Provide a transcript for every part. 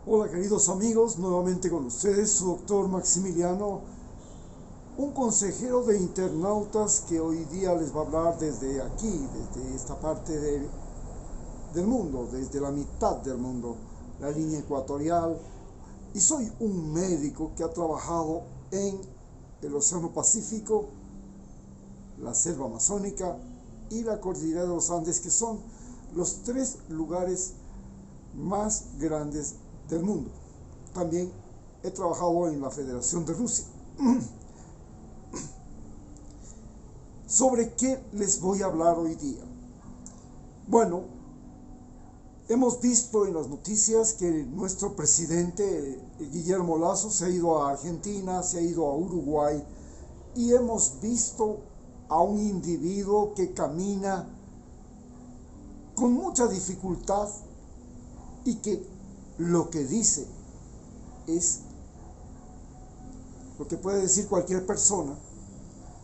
Hola queridos amigos, nuevamente con ustedes su doctor Maximiliano, un consejero de internautas que hoy día les va a hablar desde aquí, desde esta parte del mundo, desde la mitad del mundo, la línea ecuatorial. Y soy un médico que ha trabajado en el Océano Pacífico, la selva amazónica y la cordillera de los Andes, que son los tres lugares más grandes del mundo. También he trabajado en la Federación de Rusia. ¿Sobre qué les voy a hablar hoy día? Bueno, hemos visto en las noticias que nuestro presidente Guillermo Lasso se ha ido a Argentina, se ha ido a Uruguay, y hemos visto a un individuo que camina con mucha dificultad y que lo que dice es lo que puede decir cualquier persona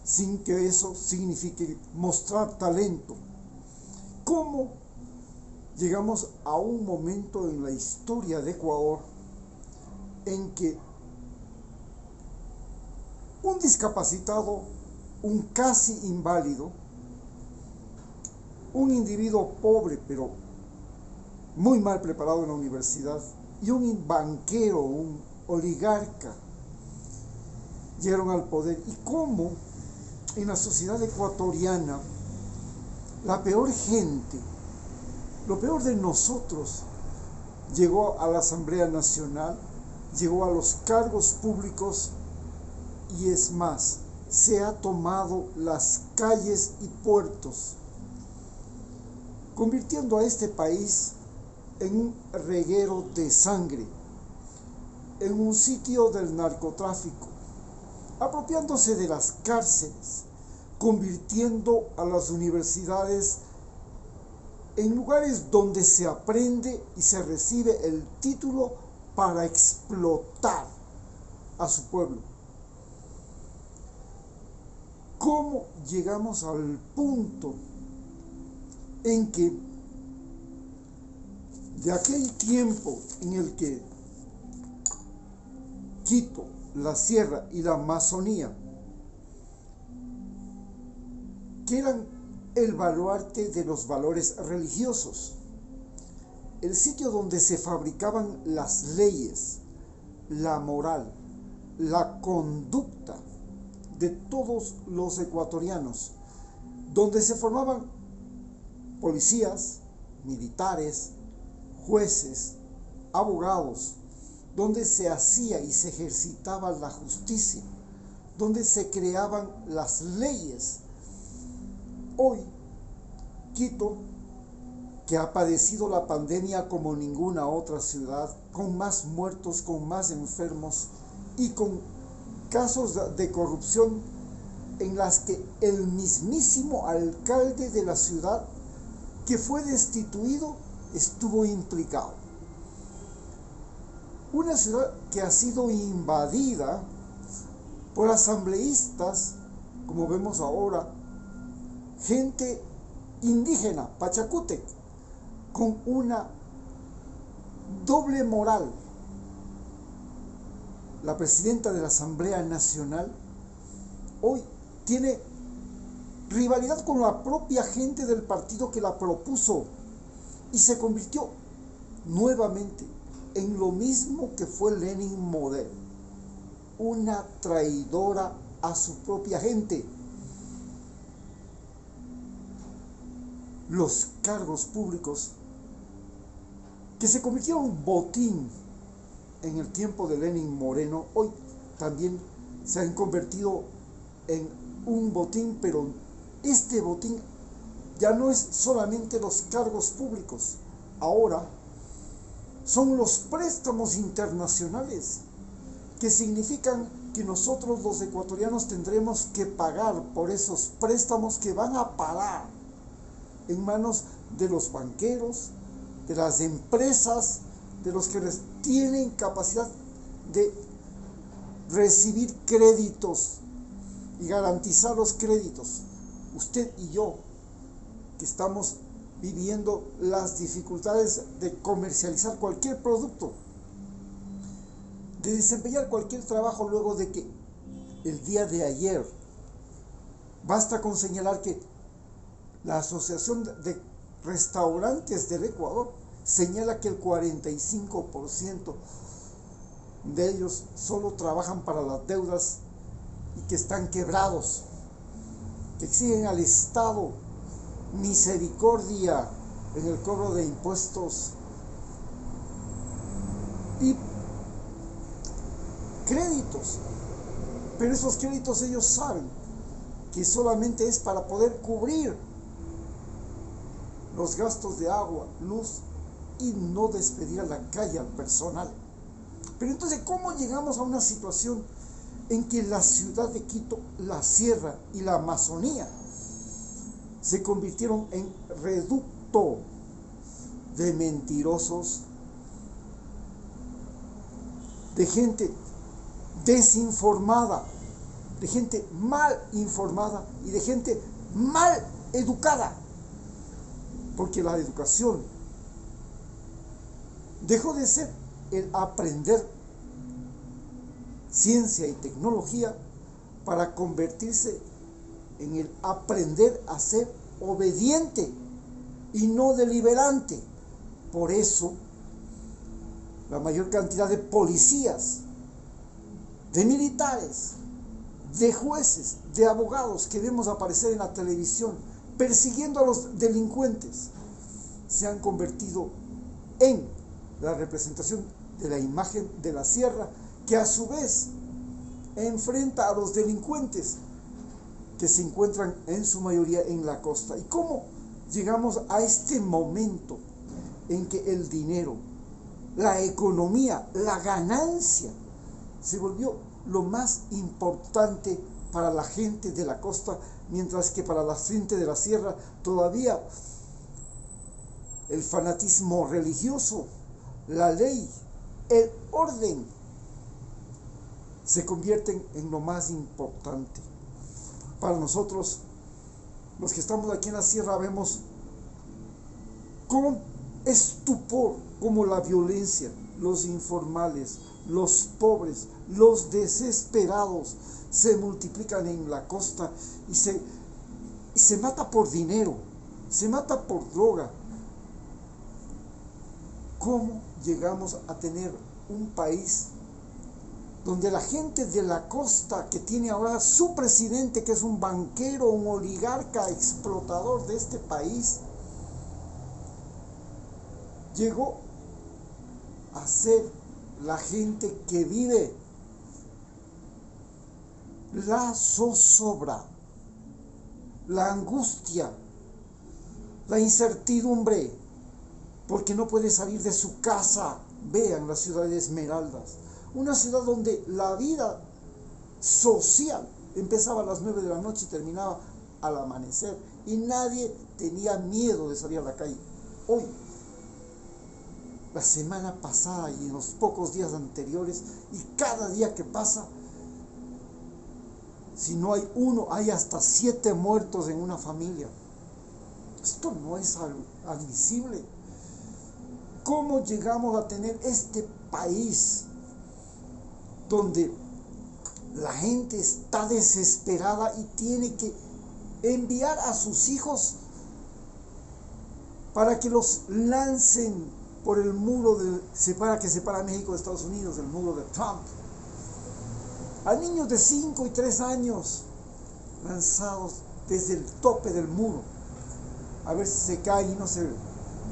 sin que eso signifique mostrar talento. ¿Cómo llegamos a un momento en la historia de Ecuador en que un discapacitado, un casi inválido, un individuo pobre pero muy mal preparado en la universidad y un banquero, un oligarca llegaron al poder? ¿Y cómo en la sociedad ecuatoriana la peor gente, lo peor de nosotros, llegó a la Asamblea Nacional, llegó a los cargos públicos y es más, se ha tomado las calles y puertos, convirtiendo a este país en un reguero de sangre, en un sitio del narcotráfico, apropiándose de las cárceles, convirtiendo a las universidades en lugares donde se aprende y se recibe el título para explotar a su pueblo. ¿Cómo llegamos al punto en que de aquel tiempo en el que Quito, la Sierra y la Amazonía, que eran el baluarte de los valores religiosos, el sitio donde se fabricaban las leyes, la moral, la conducta de todos los ecuatorianos, donde se formaban policías, militares, jueces, abogados, donde se hacía y se ejercitaba la justicia, donde se creaban las leyes. Hoy, Quito, que ha padecido la pandemia como ninguna otra ciudad, con más muertos, con más enfermos y con casos de corrupción en las que el mismísimo alcalde de la ciudad que fue destituido estuvo implicado. Una ciudad que ha sido invadida por asambleístas, como vemos ahora, gente indígena, Pachacútec, con una doble moral. La presidenta de la Asamblea Nacional hoy tiene rivalidad con la propia gente del partido que la propuso y se convirtió nuevamente en lo mismo que fue Lenin Model, una traidora a su propia gente. Los cargos públicos que se convirtieron en botín en el tiempo de Lenin Moreno, hoy también se han convertido en un botín, pero este botín ya no es solamente los cargos públicos, ahora son los préstamos internacionales, que significan que nosotros los ecuatorianos tendremos que pagar por esos préstamos que van a parar en manos de los banqueros, de las empresas, de los que tienen capacidad de recibir créditos y garantizar los créditos. Usted y yo, que estamos viviendo las dificultades de comercializar cualquier producto, de desempeñar cualquier trabajo luego de que el día de ayer, basta con señalar que la Asociación de Restaurantes del Ecuador señala que el 45% de ellos solo trabajan para las deudas y que están quebrados, que exigen al Estado misericordia en el cobro de impuestos y créditos. Pero esos créditos ellos saben que solamente es para poder cubrir los gastos de agua, luz y no despedir a la calle al personal. Pero entonces, ¿cómo llegamos a una situación en que la ciudad de Quito, la sierra y la Amazonía se convirtieron en reducto de mentirosos, de gente desinformada, de gente mal informada y de gente mal educada? Porque la educación dejó de ser el aprender ciencia y tecnología para convertirse en el aprender a ser obediente y no deliberante. Por eso, la mayor cantidad de policías, de militares, de jueces, de abogados que vemos aparecer en la televisión persiguiendo a los delincuentes se han convertido en la representación de la imagen de la sierra, que a su vez enfrenta a los delincuentes que se encuentran en su mayoría en la costa. ¿Y cómo llegamos a este momento en que el dinero, la economía, la ganancia se volvió lo más importante para la gente de la costa, mientras que para la gente de la sierra todavía el fanatismo religioso, la ley, el orden se convierten en lo más importante? Para nosotros, los que estamos aquí en la sierra, vemos con estupor cómo la violencia, los informales, los pobres, los desesperados se multiplican en la costa y se mata por dinero, se mata por droga. ¿Cómo llegamos a tener un país donde la gente de la costa, que tiene ahora su presidente, que es un banquero, un oligarca explotador de este país, llegó a ser la gente que vive la zozobra, la angustia, la incertidumbre, porque no puede salir de su casa? Vean la ciudad de Esmeraldas, una ciudad donde la vida social empezaba a las 9 de la noche y terminaba al amanecer, y nadie tenía miedo de salir a la calle. Hoy, la semana pasada y en los pocos días anteriores, y cada día que pasa, si no hay uno, hay hasta 7 muertos en una familia. Esto no es admisible. ¿Cómo llegamos a tener este país donde la gente está desesperada y tiene que enviar a sus hijos para que los lancen por el muro que separa México de Estados Unidos, el muro de Trump? A niños de 5 y 3 años lanzados desde el tope del muro, a ver si se caen y no se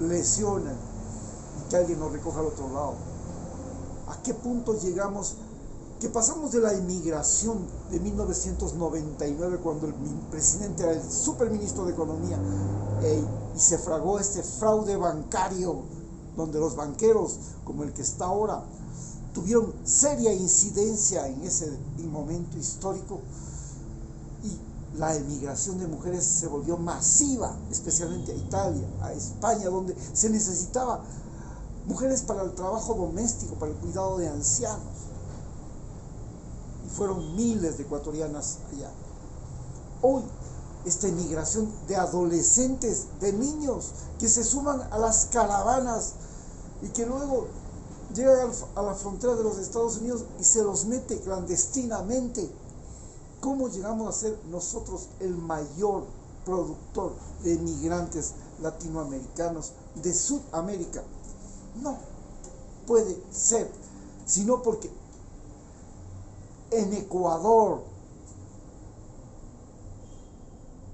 lesionan, y que alguien los recoja al otro lado. ¿A qué punto llegamos? Que pasamos de la inmigración de 1999, cuando el presidente era el superministro de Economía, y se fragó este fraude bancario, donde los banqueros, como el que está ahora, tuvieron seria incidencia en ese momento histórico, y la emigración de mujeres se volvió masiva, especialmente a Italia, a España, donde se necesitaba mujeres para el trabajo doméstico, para el cuidado de ancianos. Y fueron miles de ecuatorianas allá. Hoy, esta emigración de adolescentes, de niños, que se suman a las caravanas y que luego llegan a la frontera de los Estados Unidos y se los mete clandestinamente. ¿Cómo llegamos a ser nosotros el mayor productor de migrantes latinoamericanos de Sudamérica? No puede ser, sino porque en Ecuador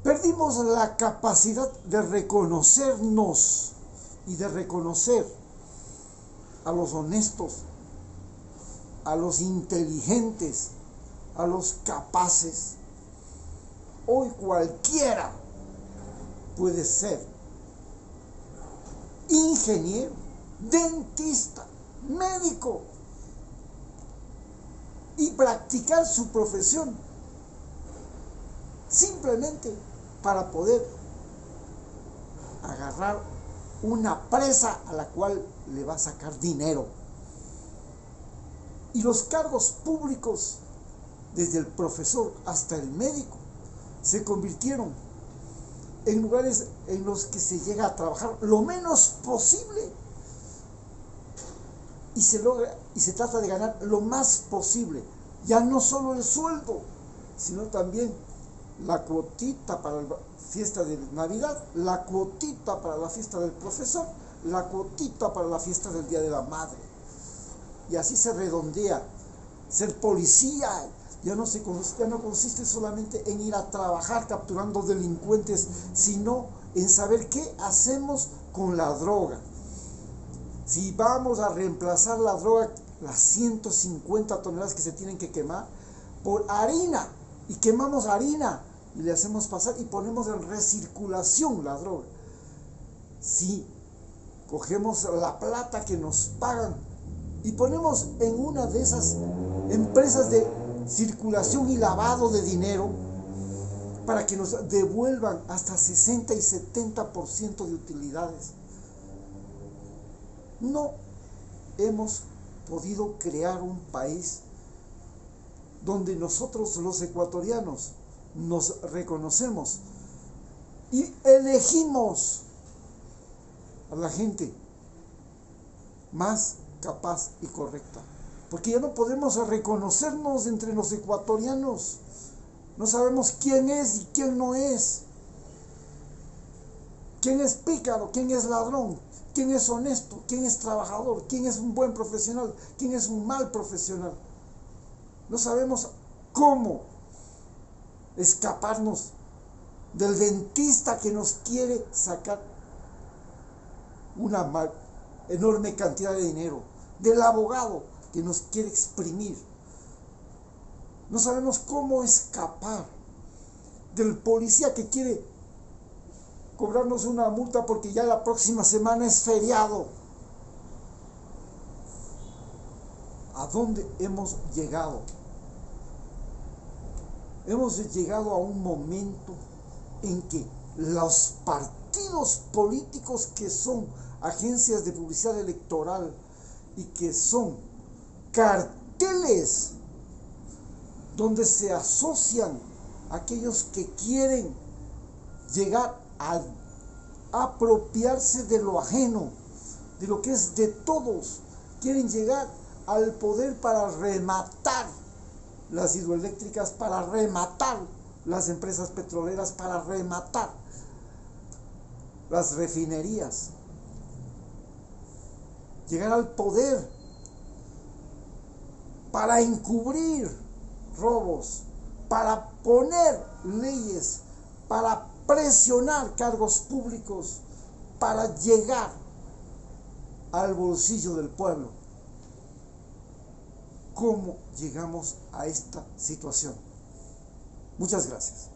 perdimos la capacidad de reconocernos y de reconocer a los honestos, a los inteligentes, a los capaces. Hoy cualquiera puede ser ingeniero, dentista, médico y practicar su profesión simplemente para poder agarrar una presa a la cual le va a sacar dinero. Y los cargos públicos, desde el profesor hasta el médico, se convirtieron en lugares en los que se llega a trabajar lo menos posible y se trata de ganar lo más posible, ya no solo el sueldo, sino también la cuotita para la fiesta de Navidad, la cuotita para la fiesta del profesor, la cuotita para la fiesta del Día de la Madre. Y así se redondea. Ser policía ya no consiste solamente en ir a trabajar capturando delincuentes, sino en saber qué hacemos con la droga. Si vamos a reemplazar la droga, las 150 toneladas que se tienen que quemar, por harina, y quemamos harina y le hacemos pasar y ponemos en recirculación la droga. Si cogemos la plata que nos pagan y ponemos en una de esas empresas de circulación y lavado de dinero para que nos devuelvan hasta 60 y 70% de utilidades, no hemos podido crear un país donde nosotros los ecuatorianos nos reconocemos y elegimos a la gente más capaz y correcta. Porque ya no podemos reconocernos entre los ecuatorianos. No sabemos quién es y quién no es. Quién es pícaro, quién es ladrón, quién es honesto, quién es trabajador, quién es un buen profesional, quién es un mal profesional. No sabemos cómo escaparnos del dentista que nos quiere sacar una enorme cantidad de dinero, del abogado que nos quiere exprimir. No sabemos cómo escapar del policía que quiere cobrarnos una multa porque ya la próxima semana es feriado. ¿A dónde hemos llegado? Hemos llegado a un momento en que los partidos políticos, que son agencias de publicidad electoral y que son carteles donde se asocian aquellos que quieren llegar a apropiarse de lo ajeno, de lo que es de todos, quieren llegar al poder para rematar las hidroeléctricas, para rematar las empresas petroleras, para rematar las refinerías, llegar al poder para encubrir robos, para poner leyes, para presionar cargos públicos, para llegar al bolsillo del pueblo. ¿Cómo llegamos a esta situación? Muchas gracias.